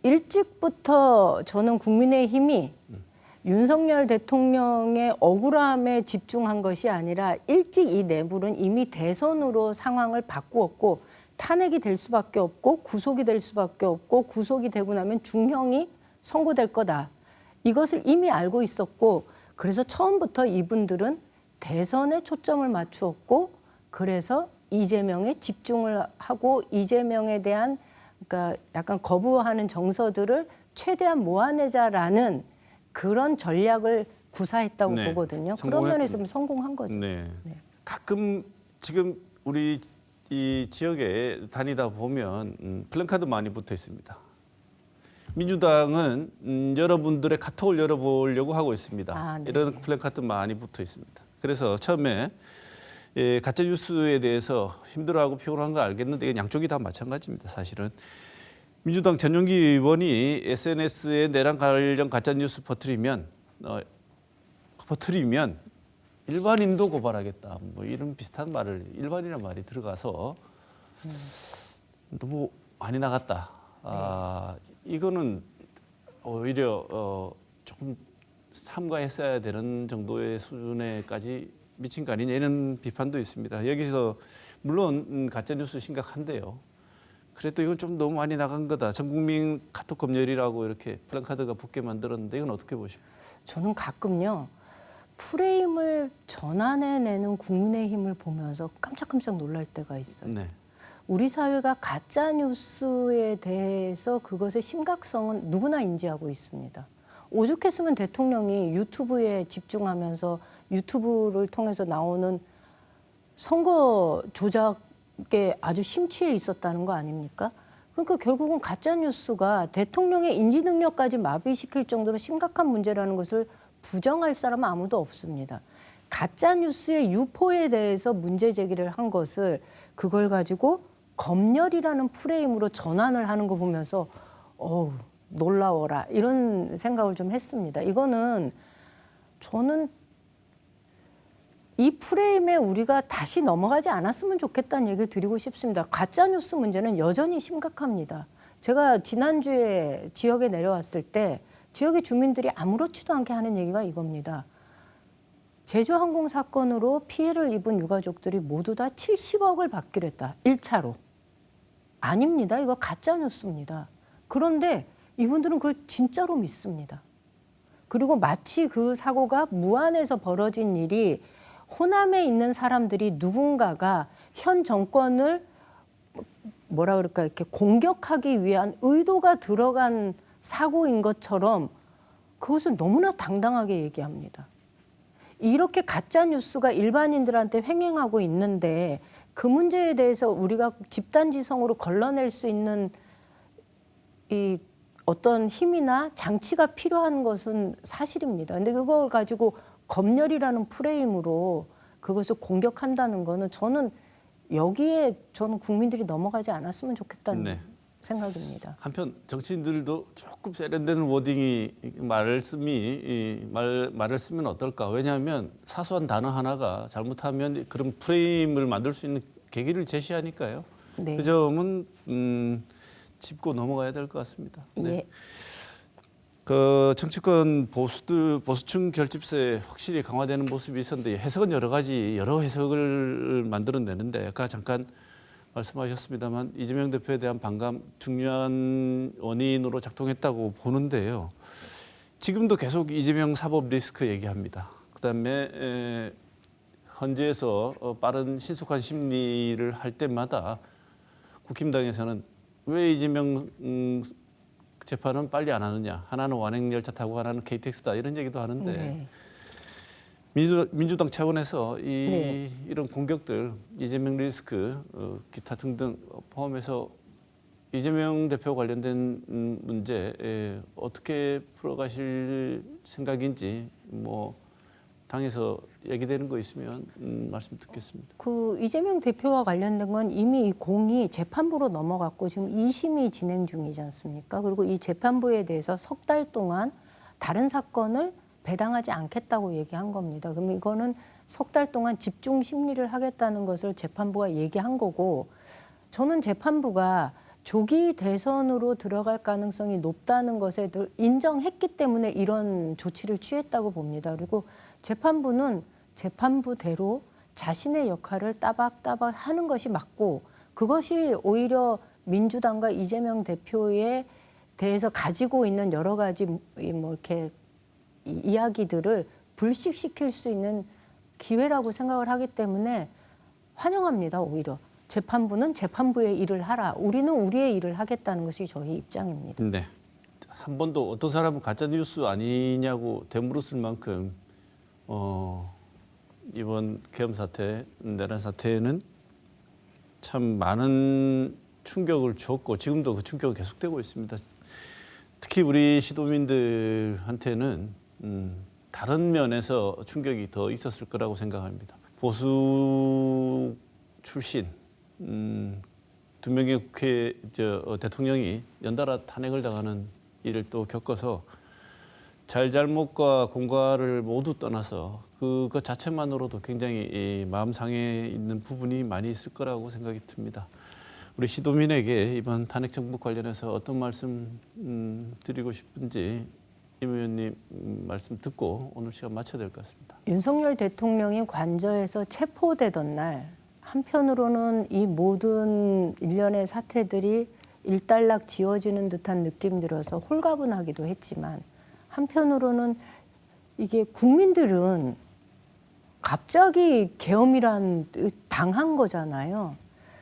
일찍부터 저는 국민의힘이 윤석열 대통령의 억울함에 집중한 것이 아니라 일찍 이 내부는 이미 대선으로 상황을 바꾸었고 탄핵이 될 수밖에 없고 구속이 될 수밖에 없고 구속이 되고 나면 중형이 선고될 거다. 이것을 이미 알고 있었고 그래서 처음부터 이분들은 대선에 초점을 맞추었고 그래서 이재명에 집중을 하고 이재명에 대한 그러니까 약간 거부하는 정서들을 최대한 모아내자라는 그런 전략을 구사했다고 네. 보거든요. 그런 성공했군요. 면에서 좀 성공한 거죠. 네. 네. 가끔 지금 우리 이 지역에 다니다 보면 플랜카드 많이 붙어 있습니다. 민주당은 여러분들의 카톡을 열어보려고 하고 있습니다. 아, 네. 이런 플랜카드 많이 붙어 있습니다. 그래서 처음에 가짜 뉴스에 대해서 힘들어하고 피곤한 거 알겠는데 이건 양쪽이 다 마찬가지입니다. 사실은 민주당 전용기 의원이 SNS에 내란 관련 가짜 뉴스 퍼뜨리면 일반인도 고발하겠다. 뭐 이런 비슷한 말을 일반이라는 말이 들어가서 너무 많이 나갔다. 이거는 오히려 조금 삼가했어야 되는 정도의 수준에까지 미친 거 아니냐 이런 비판도 있습니다. 여기서 물론 가짜 뉴스 심각한데요. 그래도 이건 좀 너무 많이 나간 거다. 전 국민 카톡 검열이라고 이렇게 플랜카드가 붙게 만들었는데 이건 어떻게 보십니까? 저는 가끔요. 프레임을 전환해내는 국민의힘을 보면서 깜짝깜짝 놀랄 때가 있어요. 네. 우리 사회가 가짜 뉴스에 대해서 그것의 심각성은 누구나 인지하고 있습니다. 오죽했으면 대통령이 유튜브에 집중하면서 유튜브를 통해서 나오는 선거 조작에 아주 심취해 있었다는 거 아닙니까? 그러니까 결국은 가짜 뉴스가 대통령의 인지 능력까지 마비시킬 정도로 심각한 문제라는 것을 부정할 사람은 아무도 없습니다. 가짜 뉴스의 유포에 대해서 문제 제기를 한 것을 그걸 가지고 검열이라는 프레임으로 전환을 하는 거 보면서 놀라워라 이런 생각을 좀 했습니다. 이거는 저는 이 프레임에 우리가 다시 넘어가지 않았으면 좋겠다는 얘기를 드리고 싶습니다. 가짜 뉴스 문제는 여전히 심각합니다. 제가 지난주에 지역에 내려왔을 때 지역의 주민들이 아무렇지도 않게 하는 얘기가 이겁니다. 제주항공 사건으로 피해를 입은 유가족들이 모두 다 70억을 받기로 했다. 1차로. 아닙니다. 이거 가짜 뉴스입니다. 그런데 이분들은 그걸 진짜로 믿습니다. 그리고 마치 그 사고가 무안에서 벌어진 일이 호남에 있는 사람들이 누군가가 현 정권을 뭐라 그럴까 이렇게 공격하기 위한 의도가 들어간 사고인 것처럼 그것을 너무나 당당하게 얘기합니다. 이렇게 가짜 뉴스가 일반인들한테 횡행하고 있는데 그 문제에 대해서 우리가 집단지성으로 걸러낼 수 있는 이 어떤 힘이나 장치가 필요한 것은 사실입니다. 근데 그걸 가지고 검열이라는 프레임으로 그것을 공격한다는 거는 저는 여기에 저는 국민들이 넘어가지 않았으면 좋겠다는 생각입니다. 한편 정치인들도 조금 세련된 워딩이 말을 쓰면 어떨까? 왜냐하면 사소한 단어 하나가 잘못하면 그런 프레임을 만들 수 있는 계기를 제시하니까요. 네. 그 점은 짚고 넘어가야 될 것 같습니다. 네. 예. 그 정치권 보수층 결집세 확실히 강화되는 모습이 있었는데 해석은 여러 해석을 만들어내는데 아까 잠깐 말씀하셨습니다만 이재명 대표에 대한 반감 중요한 원인으로 작동했다고 보는데요. 지금도 계속 이재명 사법 리스크 얘기합니다. 그다음에 헌재에서 빠른 신속한 심리를 할 때마다 국힘당에서는 왜 이재명 재판은 빨리 안 하느냐. 하나는 완행열차 타고 하나는 KTX다 이런 얘기도 하는데 네. 민주당 차원에서 이런 공격들, 이재명 리스크, 기타 등등 포함해서 이재명 대표 관련된 문제 어떻게 풀어가실 생각인지 뭐 당에서 얘기되는 거 있으면 말씀 듣겠습니다. 그 이재명 대표와 관련된 건 이미 이 공이 재판부로 넘어갔고 지금 2심이 진행 중이지 않습니까? 그리고 이 재판부에 대해서 석 달 동안 다른 사건을 배당하지 않겠다고 얘기한 겁니다. 그럼 이거는 석 달 동안 집중 심리를 하겠다는 것을 재판부가 얘기한 거고 저는 재판부가 조기 대선으로 들어갈 가능성이 높다는 것에 인정했기 때문에 이런 조치를 취했다고 봅니다. 그리고 재판부는 재판부대로 자신의 역할을 따박따박 하는 것이 맞고 그것이 오히려 민주당과 이재명 대표에 대해서 가지고 있는 여러 가지 뭐 이렇게 이야기들을 불식시킬 수 있는 기회라고 생각을 하기 때문에 환영합니다. 오히려 재판부는 재판부의 일을 하라. 우리는 우리의 일을 하겠다는 것이 저희 입장입니다. 네. 한 번도 어떤 사람은 가짜 뉴스 아니냐고 되물었을 만큼 이번 계엄 사태, 내란 사태는 참 많은 충격을 줬고 지금도 그 충격은 계속되고 있습니다. 특히 우리 시도민들한테는 다른 면에서 충격이 더 있었을 거라고 생각합니다. 보수 출신 두 명의 대통령이 연달아 탄핵을 당하는 일을 또 겪어서 잘잘못과 공과를 모두 떠나서 그것 자체만으로도 굉장히 마음 상해 있는 부분이 많이 있을 거라고 생각이 듭니다. 우리 시도민에게 이번 탄핵 정부 관련해서 어떤 말씀 드리고 싶은지 임 의원님 말씀 듣고 오늘 시간 마쳐야 될 것 같습니다. 윤석열 대통령이 관저에서 체포되던 날 한편으로는 이 모든 일련의 사태들이 일단락 지워지는 듯한 느낌 들어서 홀가분하기도 했지만 한편으로는 이게 국민들은 갑자기 계엄이란 당한 거잖아요.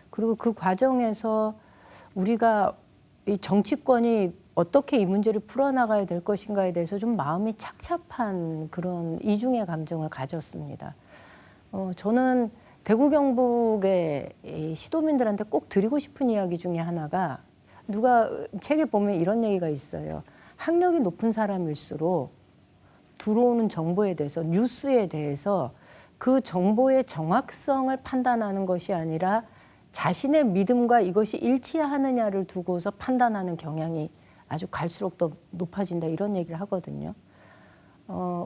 그리고 그 과정에서 우리가 이 정치권이 어떻게 이 문제를 풀어나가야 될 것인가에 대해서 좀 마음이 착잡한 그런 이중의 감정을 가졌습니다. 저는 대구 경북의 이 시도민들한테 꼭 드리고 싶은 이야기 중에 하나가 누가 책에 보면 이런 얘기가 있어요. 학력이 높은 사람일수록 들어오는 정보에 대해서 뉴스에 대해서 그 정보의 정확성을 판단하는 것이 아니라 자신의 믿음과 이것이 일치하느냐를 두고서 판단하는 경향이 아주 갈수록 더 높아진다 이런 얘기를 하거든요.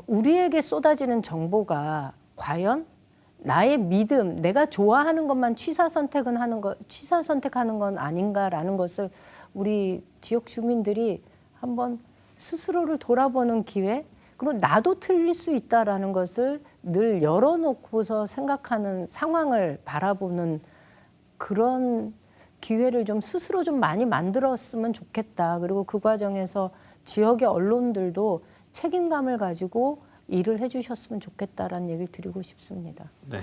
우리에게 쏟아지는 정보가 과연 나의 믿음, 내가 좋아하는 것만 취사 선택하는 건 아닌가라는 것을 우리 지역 주민들이 한번 스스로를 돌아보는 기회, 그리고 나도 틀릴 수 있다라는 것을 늘 열어놓고서 생각하는 상황을 바라보는 그런 기회를 좀 스스로 좀 많이 만들었으면 좋겠다. 그리고 그 과정에서 지역의 언론들도 책임감을 가지고 일을 해주셨으면 좋겠다라는 얘기를 드리고 싶습니다. 네.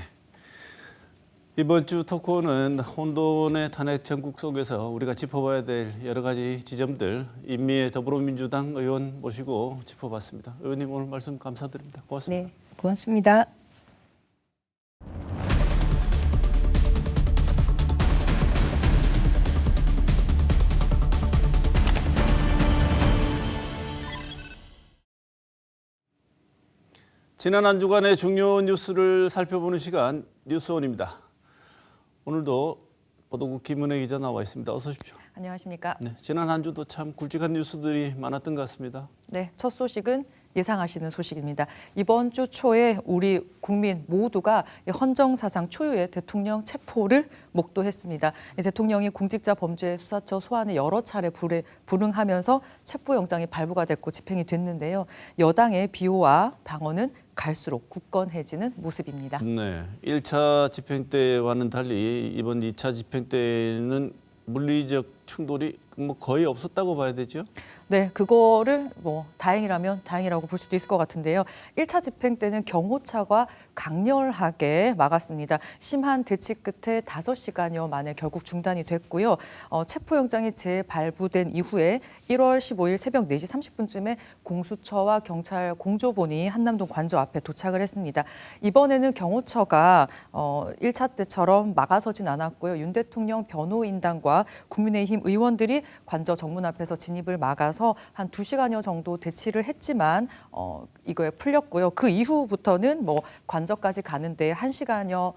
이번 주 토크는 혼돈의 탄핵 전국 속에서 우리가 짚어봐야 될 여러 가지 지점들 임미애 더불어민주당 의원 모시고 짚어봤습니다. 의원님 오늘 말씀 감사드립니다. 고맙습니다. 네, 고맙습니다. 지난 한 주간의 중요 뉴스를 살펴보는 시간 뉴스온입니다. 오늘도 보도국 김은혜 기자 나와 있습니다. 어서 오십시오. 안녕하십니까? 네, 지난 한 주도 참 굵직한 뉴스들이 많았던 것 같습니다. 네, 첫 소식은 예상하시는 소식입니다. 이번 주 초에 우리 국민 모두가 헌정사상 초유의 대통령 체포를 목도했습니다. 대통령이 공직자 범죄 수사처 소환에 여러 차례 불응하면서 체포영장이 발부가 됐고 집행이 됐는데요. 여당의 비호와 방어는 갈수록 굳건해지는 모습입니다. 네, 1차 집행 때와는 달리 이번 2차 집행 때는 물리적 충돌이 거의 없었다고 봐야 되죠? 네, 그거를 다행이라면 다행이라고 볼 수도 있을 것 같은데요. 1차 집행 때는 경호차가 강렬하게 막았습니다. 심한 대치 끝에 5시간여 만에 결국 중단이 됐고요. 체포영장이 재발부된 이후에 1월 15일 새벽 4시 30분쯤에 공수처와 경찰 공조본이 한남동 관저 앞에 도착을 했습니다. 이번에는 경호처가 1차 때처럼 막아서진 않았고요. 윤 대통령 변호인단과 국민의힘 의원들이 관저 정문 앞에서 진입을 막아서 한 2시간여 정도 대치를 했지만 이거에 풀렸고요. 그 이후부터는 관저까지 가는데 1시간여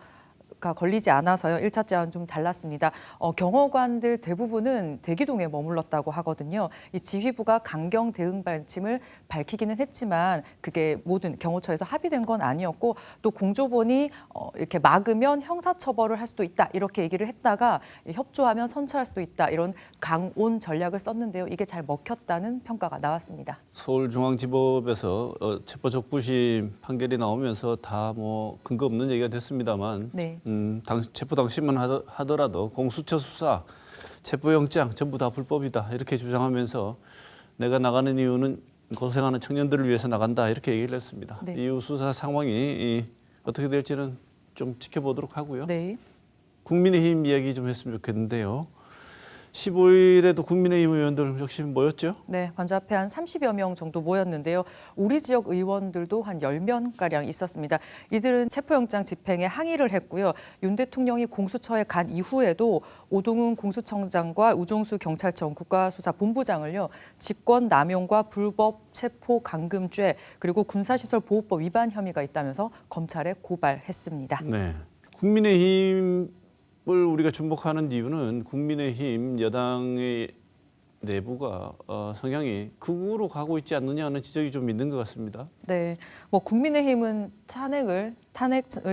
가 걸리지 않아서요. 1차 때와는 좀 달랐습니다. 경호관들 대부분은 대기동에 머물렀다고 하거든요. 이 지휘부가 강경 대응 방침을 밝히기는 했지만 그게 모든 경호처에서 합의된 건 아니었고 또 공조본이 이렇게 막으면 형사처벌을 할 수도 있다 이렇게 얘기를 했다가 협조하면 선처할 수도 있다 이런 강온 전략을 썼는데요. 이게 잘 먹혔다는 평가가 나왔습니다. 서울중앙지법에서 체포적부심 판결이 나오면서 다 근거 없는 얘기가 됐습니다만 네. 체포 당시만 하더라도 공수처 수사, 체포영장 전부 다 불법이다 이렇게 주장하면서 내가 나가는 이유는 고생하는 청년들을 위해서 나간다 이렇게 얘기를 했습니다. 네. 이후 수사 상황이 어떻게 될지는 좀 지켜보도록 하고요. 네. 국민의힘 이야기 좀 했으면 좋겠는데요. 15일에도 국민의힘 의원들 역시 모였죠? 네, 관저 앞에 한 30여 명 정도 모였는데요. 우리 지역 의원들도 한 10명가량 있었습니다. 이들은 체포영장 집행에 항의를 했고요. 윤 대통령이 공수처에 간 이후에도 오동훈 공수청장과 우종수 경찰청 국가수사본부장을요. 직권남용과 불법 체포 감금죄 그리고 군사시설보호법 위반 혐의가 있다면서 검찰에 고발했습니다. 네. 국민의힘을 우리가 주목하는 이유는 국민의힘 여당의 내부가 성향이 극우로 가고 있지 않느냐는 지적이 좀 있는 것 같습니다. 네, 뭐 국민의힘은 탄핵을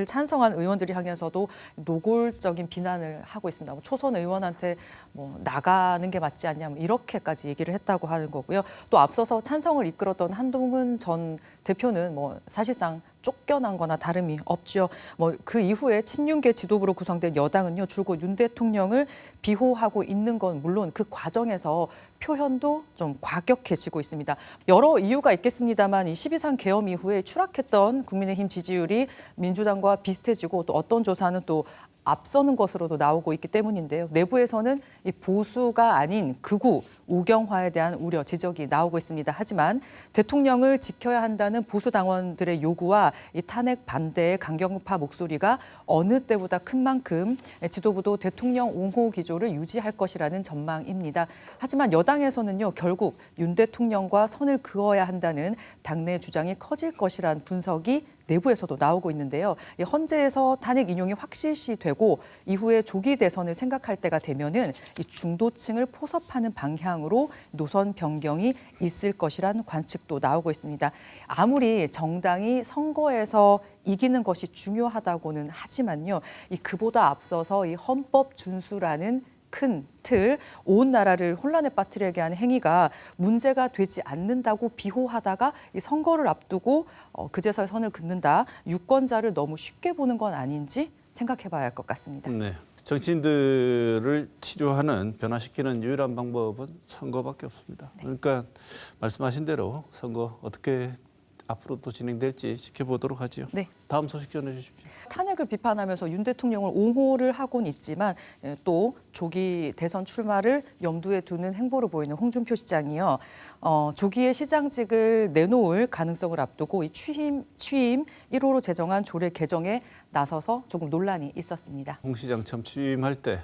찬성한 의원들이 향해서도 노골적인 비난을 하고 있습니다. 뭐 초선 의원한테 뭐 나가는 게 맞지 않냐 뭐 이렇게까지 얘기를 했다고 하는 거고요. 또 앞서서 찬성을 이끌었던 한동훈 전 대표는 뭐 사실상 쫓겨난 거나 다름이 없죠. 뭐 그 이후에 친윤계 지도부로 구성된 여당은요. 줄곧 윤 대통령을 비호하고 있는 건 물론 그 과정에서 표현도 좀 과격해지고 있습니다. 여러 이유가 있겠습니다만 이 12.3 계엄 이후에 추락했던 국민의힘 지지율이 민주당과 비슷해지고 또 어떤 조사는 또 앞서는 것으로도 나오고 있기 때문인데요. 내부에서는 이 보수가 아닌 극우, 우경화에 대한 우려, 지적이 나오고 있습니다. 하지만 대통령을 지켜야 한다는 보수 당원들의 요구와 이 탄핵 반대의 강경파 목소리가 어느 때보다 큰 만큼 지도부도 대통령 옹호 기조를 유지할 것이라는 전망입니다. 하지만 여당에서는요, 결국 윤 대통령과 선을 그어야 한다는 당내 주장이 커질 것이란 분석이 내부에서도 나오고 있는데요. 헌재에서 탄핵 인용이 확실시되고 이후에 조기 대선을 생각할 때가 되면은 이 중도층을 포섭하는 방향으로 노선 변경이 있을 것이란 관측도 나오고 있습니다. 아무리 정당이 선거에서 이기는 것이 중요하다고는 하지만요. 이 그보다 앞서서 이 헌법 준수라는 큰 틀, 온 나라를 혼란에 빠뜨리게 하는 행위가 문제가 되지 않는다고 비호하다가 이 선거를 앞두고 그제서야 선을 긋는다. 유권자를 너무 쉽게 보는 건 아닌지 생각해봐야 할 것 같습니다. 네. 정치인들을 치료하는 변화시키는 유일한 방법은 선거밖에 없습니다. 그러니까 말씀하신 대로 선거 어떻게 앞으로 또 진행될지 지켜보도록 하죠. 네. 다음 소식 전해주십시오. 탄핵을 비판하면서 윤 대통령을 옹호를 하곤 있지만 또 조기 대선 출마를 염두에 두는 행보를 보이는 홍준표 시장이요. 조기에 시장직을 내놓을 가능성을 앞두고 이 취임 1호로 제정한 조례 개정에 나서서 조금 논란이 있었습니다. 홍 시장 처음 취임할 때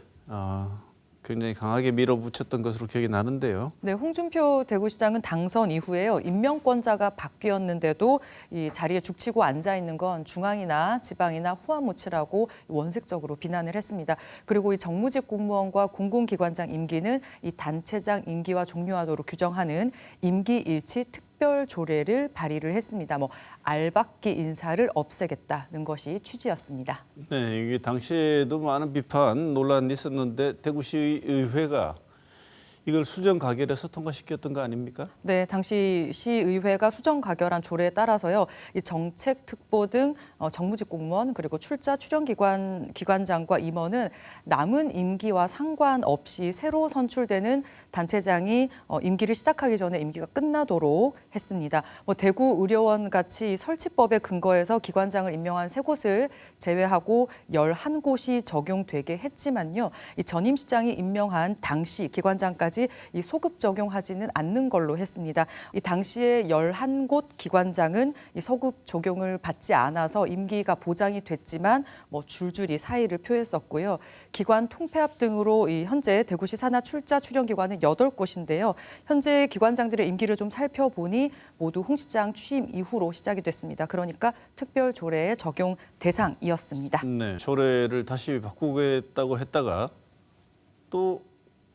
굉장히 강하게 밀어붙였던 것으로 기억이 나는데요. 네, 홍준표 대구시장은 당선 이후에요. 임명권자가 바뀌었는데도 이 자리에 죽치고 앉아 있는 건 중앙이나 지방이나 후한무치라고 원색적으로 비난을 했습니다. 그리고 이 정무직 공무원과 공공기관장 임기는 이 단체장 임기와 종료하도록 규정하는 임기일치 특별 조례를 발의를 했습니다. 뭐 알박기 인사를 없애겠다는 것이 취지였습니다. 네, 이게 당시에도 많은 비판, 논란이 있었는데 대구시 의회가 이걸 수정 가결해서 통과시켰던 거 아닙니까? 네, 당시 시의회가 수정 가결한 조례에 따라서요, 이 정책특보 등 정무직 공무원 그리고 출자 출연기관장과 임원은 남은 임기와 상관없이 새로 선출되는 단체장이 임기를 시작하기 전에 임기가 끝나도록 했습니다. 뭐 대구의료원 같이 설치법에 근거해서 기관장을 임명한 3곳을 제외하고 11곳이 적용되게 했지만요, 이 전임 시장이 임명한 당시 기관장까지 이 소급 적용하지는 않는 걸로 했습니다. 이 당시에 11곳 기관장은 이 소급 적용을 받지 않아서 임기가 보장이 됐지만 뭐 줄줄이 사의를 표했었고요. 기관 통폐합 등으로 이 현재 대구시 산하 출자 출연 기관은 8곳인데요. 현재 기관장들의 임기를 좀 살펴보니 모두 홍 시장 취임 이후로 시작이 됐습니다. 그러니까 특별 조례의 적용 대상이었습니다. 네, 조례를 다시 바꾸겠다고 했다가 또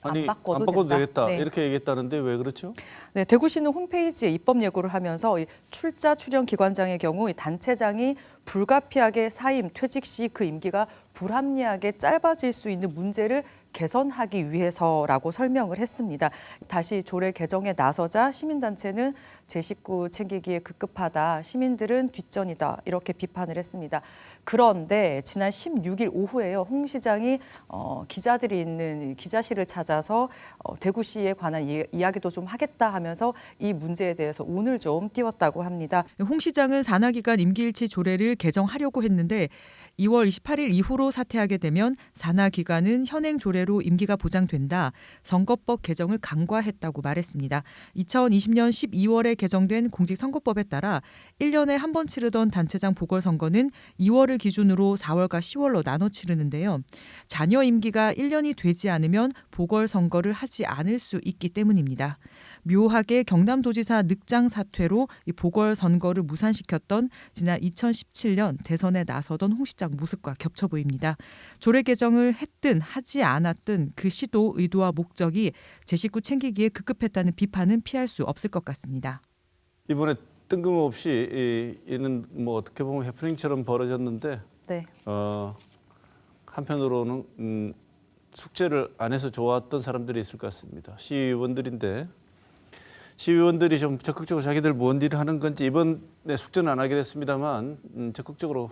안 바꿔도 되겠다. 네. 이렇게 얘기했다는데 왜 그렇죠? 네, 대구시는 홈페이지에 입법 예고를 하면서 이 출자 출연 기관장의 경우 이 단체장이 불가피하게 사임, 퇴직 시 그 임기가 불합리하게 짧아질 수 있는 문제를 개선하기 위해서라고 설명을 했습니다. 다시 조례 개정에 나서자 시민단체는 제 식구 챙기기에 급급하다. 시민들은 뒷전이다. 이렇게 비판을 했습니다. 그런데 지난 16일 오후에요. 홍 시장이 기자들이 있는 기자실을 찾아서 대구시에 관한 이야기도 좀 하겠다 하면서 이 문제에 대해서 운을 좀 띄웠다고 합니다. 홍 시장은 산하기간 임기일치 조례를 개정하려고 했는데 2월 28일 이후로 사퇴하게 되면 산하기간은 현행 조례로 임기가 보장된다. 선거법 개정을 간과했다고 말했습니다. 2020년 12월에 개정된 공직선거법에 따라 1년에 한 번 치르던 단체장 보궐선거는 2월을 기준으로 4월과 10월로 나눠 치르는데요. 잔여 임기가 1년이 되지 않으면 보궐선거를 하지 않을 수 있기 때문입니다. 묘하게 경남도지사 늑장 사퇴로 이 보궐선거를 무산시켰던 지난 2017년 대선에 나서던 홍 시장 모습과 겹쳐 보입니다. 조례 개정을 했든 하지 않았든 그 시도 의도와 목적이 제 식구 챙기기에 급급했다는 비판은 피할 수 없을 것 같습니다. 이번에 뜬금없이 이는 뭐 어떻게 보면 해프닝처럼 벌어졌는데 네. 한편으로는 숙제를 안 해서 좋았던 사람들이 있을 것 같습니다. 시의원들인데 시의원들이 좀 적극적으로 자기들 뭔 일을 하는 건지 이번에 숙제는 안 하게 됐습니다만 적극적으로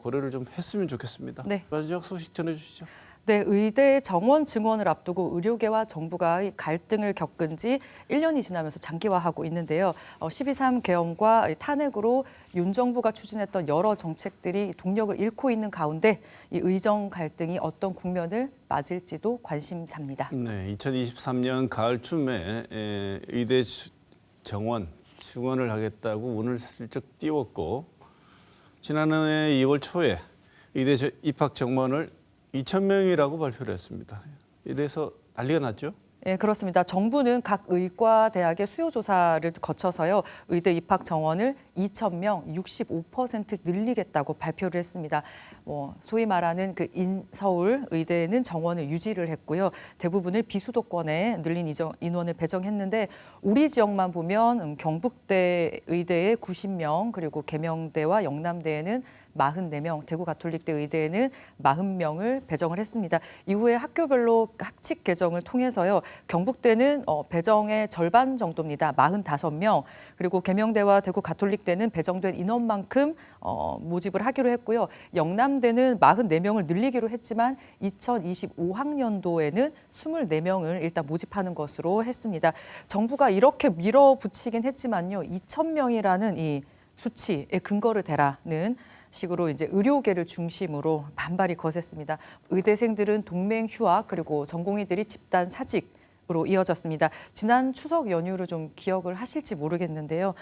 고려를 좀 했으면 좋겠습니다. 네. 마지막 소식 전해주시죠. 네, 의대 정원 증원을 앞두고 의료계와 정부가 이 갈등을 겪은 지 1년이 지나면서 장기화하고 있는데요. 12.3 계엄과 탄핵으로 윤 정부가 추진했던 여러 정책들이 동력을 잃고 있는 가운데 이 의정 갈등이 어떤 국면을 맞을지도 관심사입니다. 네, 2023년 가을쯤에 의대 정원 증원을 하겠다고 운을 슬쩍 띄웠고 지난해 2월 초에 의대 입학 정원을 2,000명이라고 발표를 했습니다. 이래서 난리가 났죠. 네, 그렇습니다. 정부는 각 의과 대학의 수요 조사를 거쳐서요. 의대 입학 정원을 2,000명, 65% 늘리겠다고 발표를 했습니다. 소위 말하는 그 인서울 의대는 정원을 유지를 했고요. 대부분을 비수도권에 늘린 인원을 배정했는데 우리 지역만 보면 경북대 의대에 90명, 그리고 계명대와 영남대에는 44명, 대구 가톨릭대 의대에는 40명을 배정을 했습니다. 이후에 학교별로 학칙 개정을 통해서요. 경북대는 배정의 절반 정도입니다. 45명. 그리고 계명대와 대구 가톨릭대는 배정된 인원만큼 모집을 하기로 했고요. 영남대는 44명을 늘리기로 했지만 2025학년도에는 24명을 일단 모집하는 것으로 했습니다. 정부가 이렇게 밀어붙이긴 했지만요. 2,000명이라는 이 수치에 근거를 대라는 식으로 이제 의료계를 중심으로 반발이 거셌습니다. 의대생들은 동맹 휴학 그리고 전공의들이 집단 사직으로 이어졌습니다. 지난 추석 연휴를 좀 기억을 하실지 모르겠는데요.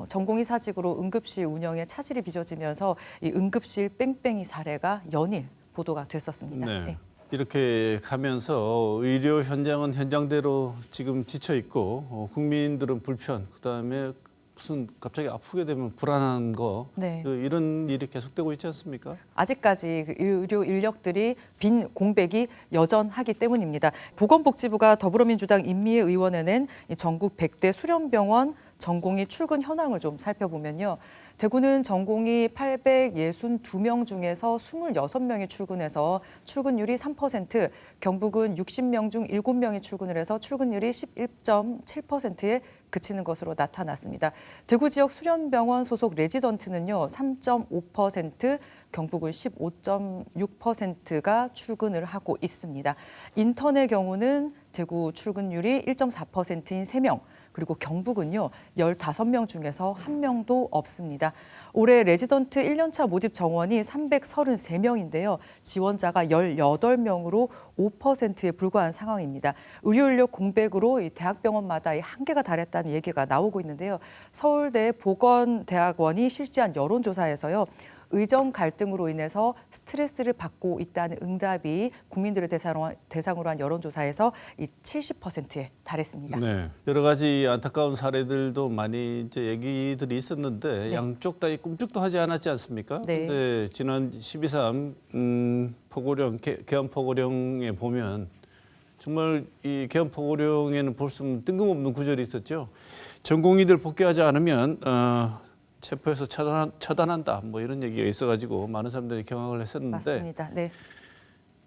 전공의 사직으로 응급실 운영에 차질이 빚어지면서 이 응급실 뺑뺑이 사례가 연일 보도가 됐었습니다. 네. 네. 이렇게 가면서 의료 현장은 현장대로 지금 지쳐 있고 국민들은 불편, 그다음에 무슨 갑자기 아프게 되면 불안한 거 네. 이런 일이 계속되고 있지 않습니까? 아직까지 그 의료 인력들이 빈 공백이 여전하기 때문입니다. 보건복지부가 더불어민주당 임미애 의원에 낸 전국 100대 수련병원 전공의 출근 현황을 좀 살펴보면요. 대구는 전공의 862명 중에서 26명이 출근해서 출근율이 3%, 경북은 60명 중 7명이 출근을 해서 출근율이 11.7%에 그치는 것으로 나타났습니다. 대구 지역 수련병원 소속 레지던트는요, 3.5%, 경북은 15.6%가 출근을 하고 있습니다. 인턴의 경우는 대구 출근율이 1.4%인 3명, 그리고 경북은요 15명 중에서 1명도 없습니다. 올해 레지던트 1년차 모집 정원이 333명인데요. 지원자가 18명으로 5%에 불과한 상황입니다. 의료인력 공백으로 이 대학병원마다 이 한계가 달했다는 얘기가 나오고 있는데요. 서울대 보건대학원이 실시한 여론조사에서요. 의정 갈등으로 인해서 스트레스를 받고 있다는 응답이 국민들을 대상으로 한 여론조사에서 이 70%에 달했습니다. 네, 여러 가지 안타까운 사례들도 많이 이제 얘기들이 있었는데 네. 양쪽 다 꿈쩍도 하지 않았지 않습니까? 네. 근데 지난 12.3 포고령 계엄 포고령에 보면 정말 이 계엄 포고령에는 볼 수 없는 뜬금없는 구절이 있었죠. 전공의들 복귀하지 않으면 체포해서 처단한다. 뭐 이런 얘기가 있어가지고 많은 사람들이 경악을 했었는데 맞습니다. 네.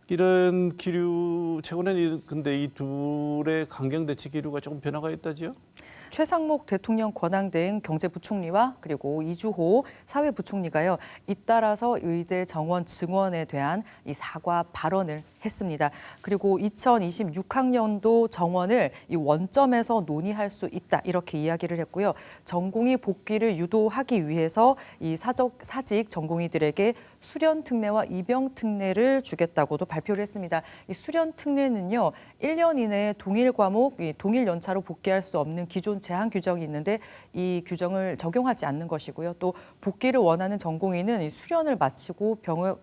이런 기류 최근에 근데 이 둘의 강경 대치 기류가 조금 변화가 있다지요? 최상목 대통령 권한대행 경제부총리와 그리고 이주호 사회부총리가요. 잇따라서 의대 정원 증원에 대한 이 사과 발언을 했습니다. 그리고 2026학년도 정원을 이 원점에서 논의할 수 있다 이렇게 이야기를 했고요. 전공의 복귀를 유도하기 위해서 이 사직 전공의들에게 수련 특례와 입영 특례를 주겠다고도 발표를 했습니다. 이 수련 특례는요, 1년 이내에 동일 과목, 동일 연차로 복귀할 수 없는 기존 제한 규정이 있는데 이 규정을 적용하지 않는 것이고요. 또 복귀를 원하는 전공의는 이 수련을 마치고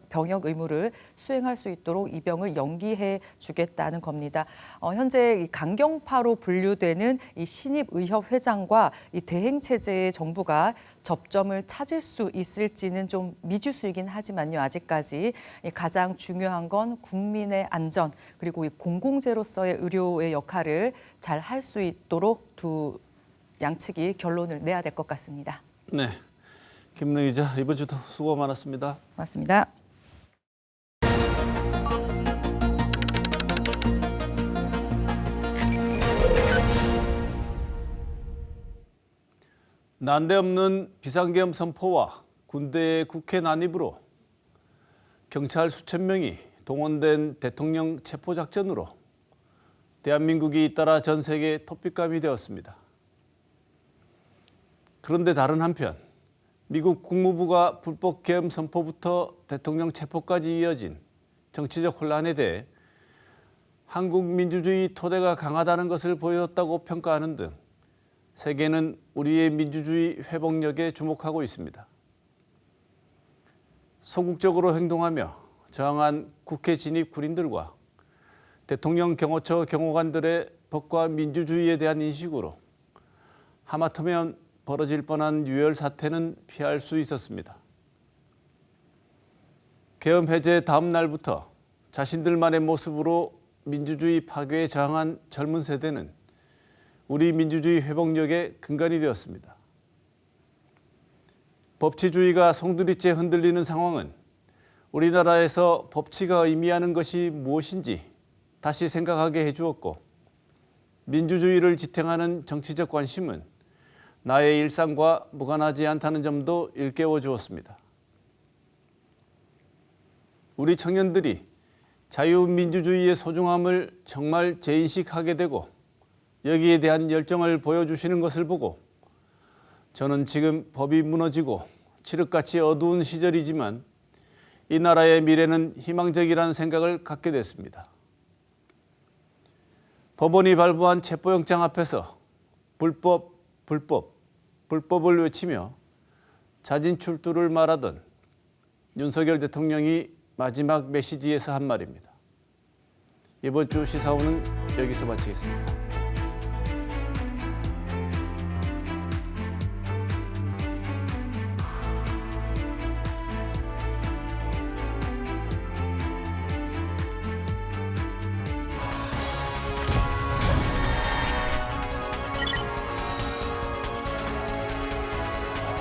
병역 의무를 수행할 수 있도록 입영을 연기해 주겠다는 겁니다. 현재 이 강경파로 분류되는 이 신입의협회장과 이 대행 체제의 정부가 접점을 찾을 수 있을지는 좀 미지수이긴 하지만요. 아직까지 가장 중요한 건 국민의 안전 그리고 이 공공재로서의 의료의 역할을 잘 할 수 있도록 두 양측이 결론을 내야 될 것 같습니다. 네, 김은혜 기자 이번 주도 수고 많았습니다. 맞습니다. 난데없는 비상계엄 선포와 군대의 국회 난입으로 경찰 수천 명이 동원된 대통령 체포작전으로 대한민국이 잇따라 전 세계 토픽감이 되었습니다. 그런데 다른 한편 미국 국무부가 불법 계엄 선포부터 대통령 체포까지 이어진 정치적 혼란에 대해 한국 민주주의 토대가 강하다는 것을 보여줬다고 평가하는 등 세계는 우리의 민주주의 회복력에 주목하고 있습니다. 소극적으로 행동하며 저항한 국회 진입 군인들과 대통령 경호처 경호관들의 법과 민주주의에 대한 인식으로 하마터면 벌어질 뻔한 유혈 사태는 피할 수 있었습니다. 계엄 해제 다음 날부터 자신들만의 모습으로 민주주의 파괴에 저항한 젊은 세대는 우리 민주주의 회복력의 근간이 되었습니다. 법치주의가 송두리째 흔들리는 상황은 우리나라에서 법치가 의미하는 것이 무엇인지 다시 생각하게 해주었고, 민주주의를 지탱하는 정치적 관심은 나의 일상과 무관하지 않다는 점도 일깨워 주었습니다. 우리 청년들이 자유민주주의의 소중함을 정말 재인식하게 되고 여기에 대한 열정을 보여주시는 것을 보고 저는 지금 법이 무너지고 칠흑같이 어두운 시절이지만 이 나라의 미래는 희망적이라는 생각을 갖게 됐습니다. 법원이 발부한 체포영장 앞에서 불법, 불법, 불법을 외치며 자진출두를 말하던 윤석열 대통령이 마지막 메시지에서 한 말입니다. 이번 주 시사호는 여기서 마치겠습니다.